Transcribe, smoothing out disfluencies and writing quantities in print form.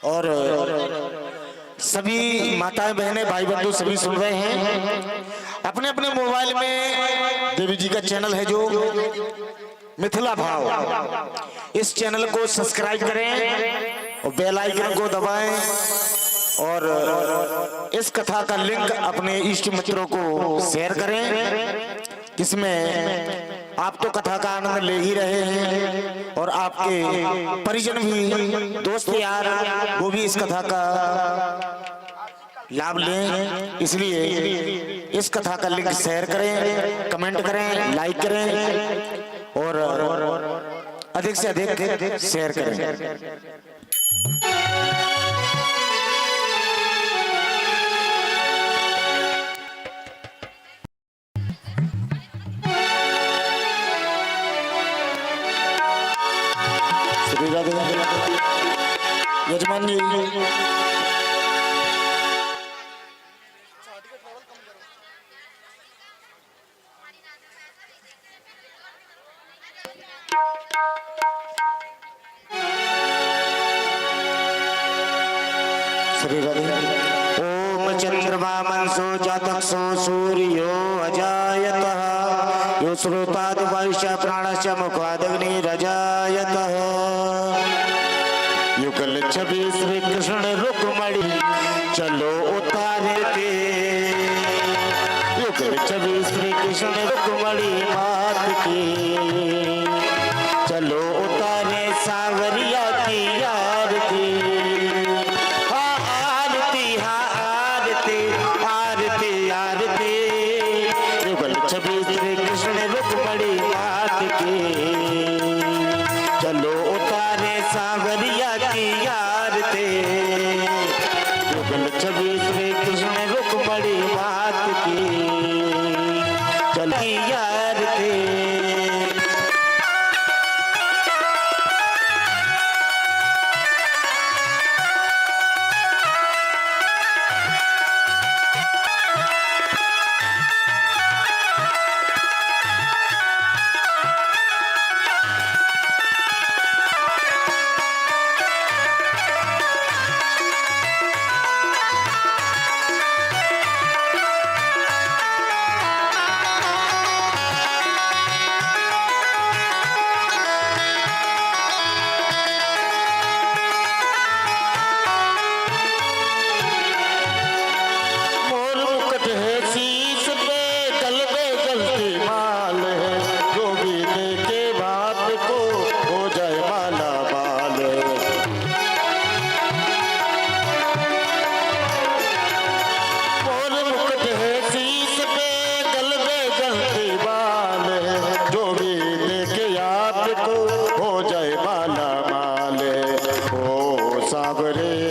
और सभी माताएं बहनें भाई बंधु सभी सुन रहे हैं। अपने अपने मोबाइल में देवी जी का चैनल है जो मिथिला भाव, इस चैनल को सब्सक्राइब करें और बेल आइकन को दबाएं और इस कथा का लिंक अपने इष्ट मित्रों को शेयर करें, जिसमें आप तो कथा का आनंद ले ही रहे हैं और आपके परिजन भी, दोस्त यार, वो भी इस कथा का लाभ लें। इसलिए इस कथा का लिंक शेयर करें, कमेंट करें, लाइक करें और अधिक से अधिक शेयर करें। यजमान जी श्री राधे। ओम चंद्रमा मनसो जातक्षो सूर्यो अजायतः यो श्रोताद वैश्य प्राणश्च मुखादग्निरजायतः युगल छवि श्री कृष्ण रुक्मणी चलो उतारे के, युगल छवि श्री कृष्ण रुक्मणी मात की चलो उतारे सावरिया की आरती। आरती आरती आरती युगल छवि श्री कृष्ण रुक्मणी मात की चलो उतारे सावरिया की आरती। युगल छवि श्री कृष्ण रुक्मणी मात की चली आरती। हो जाए माला माले ओ सावरे।